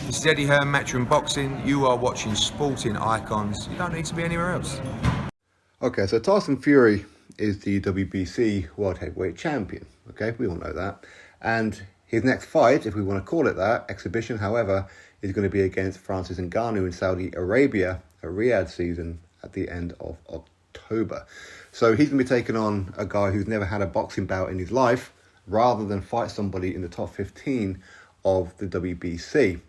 This is Eddie Hearn, Matchroom Boxing. You are watching Sporting Icons. You don't need to be anywhere else. Okay, so Tyson Fury is the WBC World Heavyweight Champion. Okay, we all know that. And his next fight, if we want to call it that, exhibition, however, is going to be against Francis Ngannou in Saudi Arabia, a Riyadh season at the end of October. So he's going to be taking on a guy who's never had a boxing bout in his life, rather than fight somebody in the top 15 of the WBC.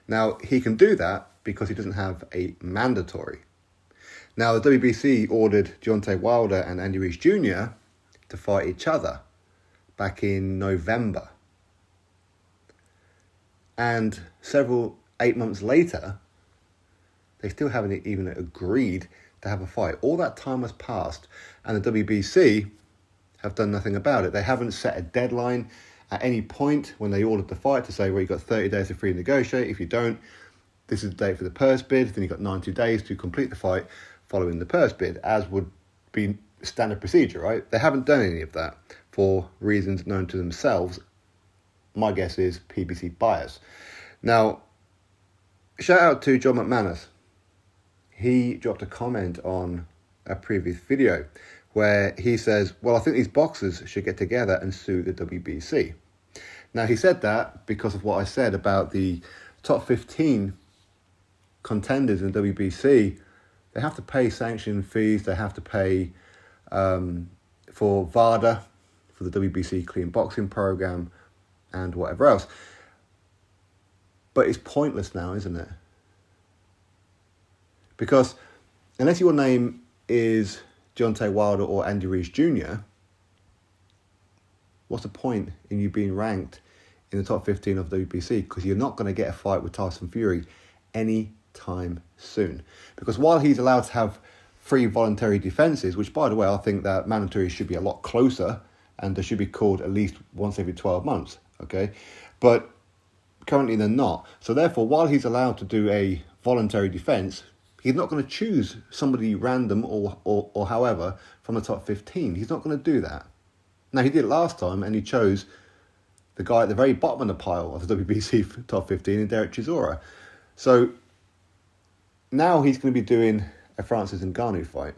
Now, he can do that because he doesn't have a mandatory. Now, the WBC ordered Deontay Wilder and Andy Ruiz Jr. to fight each other back in November. And 8 months later, they still haven't even agreed to have a fight. All that time has passed, and the WBC have done nothing about it. They haven't set a deadline at any point when they ordered the fight to say, well, you've got 30 days to free negotiate. If you don't, this is the date for the purse bid. Then you've got 90 days to complete the fight following the purse bid, as would be standard procedure, right? They haven't done any of that for reasons known to themselves. My guess is PBC bias. Now, shout out to John McManus. He dropped a comment on a previous video where he says, well, I think these boxers should get together and sue the WBC. Now, he said that because of what I said about the top 15 contenders in the WBC. They have to pay sanction fees. They have to pay for VADA, for the WBC Clean Boxing Program, and whatever else. But it's pointless now, isn't it? Because unless your name is Deontay Wilder or Andy Ruiz Jr., what's the point in you being ranked in the top 15 of the WBC? Because you're not going to get a fight with Tyson Fury anytime soon. Because while he's allowed to have free voluntary defences, which, by the way, I think that mandatory should be a lot closer, and they should be called at least once every 12 months, okay? But currently they're not. So therefore, while he's allowed to do a voluntary defence, he's not going to choose somebody random or however from the top 15. He's not going to do that. Now, he did it last time, and he chose the guy at the very bottom of the pile of the WBC top 15 in Derek Chisora. So now he's going to be doing a Francis Ngannou fight.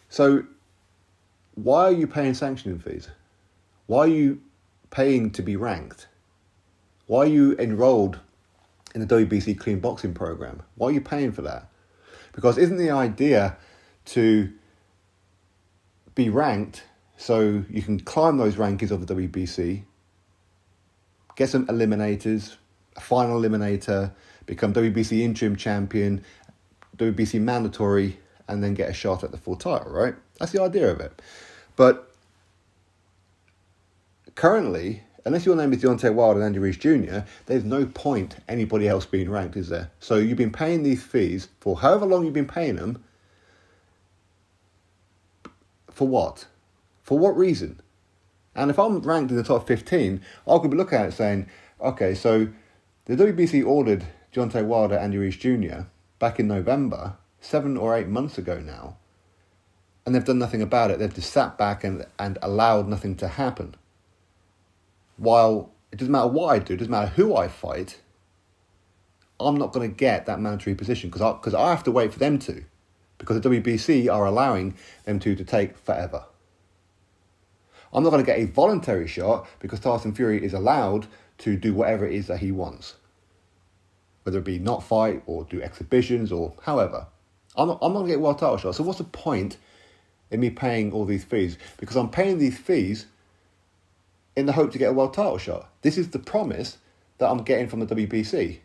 So why are you paying sanctioning fees? Why are you paying to be ranked? Why are you enrolled in the WBC Clean Boxing Program? Why are you paying for that? Because isn't the idea to be ranked so you can climb those rankings of the WBC, get some eliminators, a final eliminator, become WBC interim champion, WBC mandatory, and then get a shot at the full title, right? That's the idea of it. But currently, unless your name is Deontay Wilder and Andy Ruiz Jr., there's no point anybody else being ranked, is there? So you've been paying these fees for however long you've been paying them. For what? For what reason? And if I'm ranked in the top 15, I could be looking at it saying, okay, so the WBC ordered Deontay Wilder and Andy Ruiz Jr. back in November, 7 or 8 months ago now, and they've done nothing about it. They've just sat back and allowed nothing to happen. While it doesn't matter what I do, it doesn't matter who I fight, I'm not going to get that mandatory position because I have to wait for them to, because the WBC are allowing them to take forever. I'm not going to get a voluntary shot because Tyson Fury is allowed to do whatever it is that he wants, whether it be not fight or do exhibitions or however. I'm not going to get a world title shot. So what's the point in me paying all these fees? Because I'm paying these fees in the hope to get a world title shot. This is the promise that I'm getting from the WBC.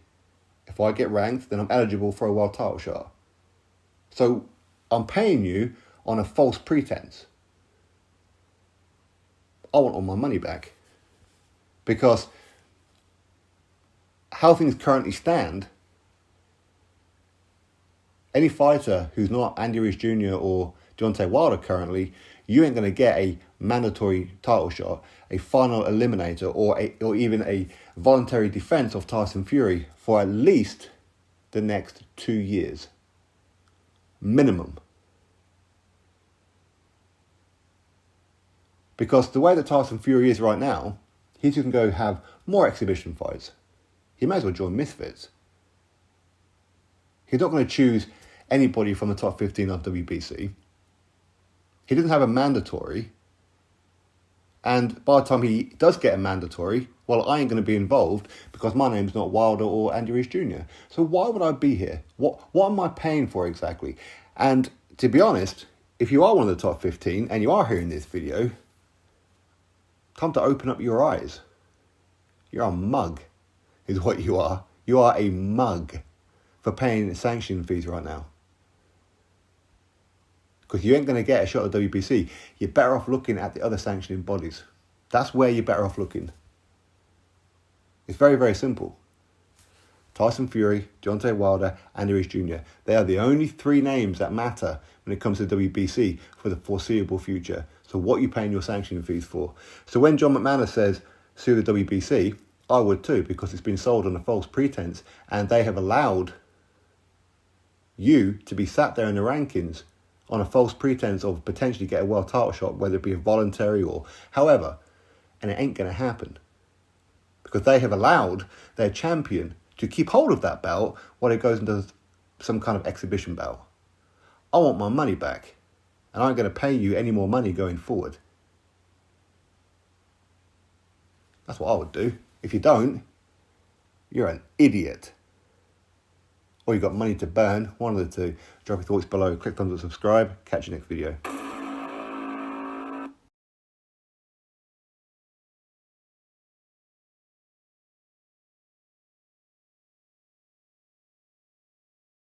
If I get ranked, then I'm eligible for a world title shot. So I'm paying you on a false pretense. I want all my money back. Because how things currently stand, any fighter who's not Andy Ruiz Jr. or Deontay Wilder currently, you ain't going to get a mandatory title shot, a final eliminator, or even a voluntary defense of Tyson Fury for at least the next 2 years. Minimum. Because the way that Tyson Fury is right now, He's going to go have more exhibition fights. He may as well join Misfits. He's not going to choose anybody from the top 15 of WBC. He doesn't have a mandatory. And by the time he does get a mandatory, well, I ain't going to be involved because my name's not Wilder or Andy Ruiz Jr. So why would I be here? What am I paying for exactly? And to be honest, if you are one of the top 15 and you are hearing this video, time to open up your eyes. You're a mug, is what you are. You are a mug for paying sanction fees right now. Because you ain't going to get a shot at WBC. You're better off looking at the other sanctioning bodies. That's where you're better off looking. It's very, very simple. Tyson Fury, Deontay Wilder, Andy Ruiz Jr. They are the only three names that matter when it comes to WBC for the foreseeable future. So what are you paying your sanctioning fees for? So when John McManus says, sue the WBC, I would too, because it's been sold on a false pretense and they have allowed you to be sat there in the rankings on a false pretense of potentially get a world title shot, whether it be a voluntary or however, and it ain't going to happen. Because they have allowed their champion to keep hold of that belt while it goes into some kind of exhibition bout. I want my money back, and I'm going to pay you any more money going forward. That's what I would do. If you don't, you're an idiot. Or you've got money to burn, one of the two. Drop your thoughts below, click thumbs up, subscribe. Catch you next video.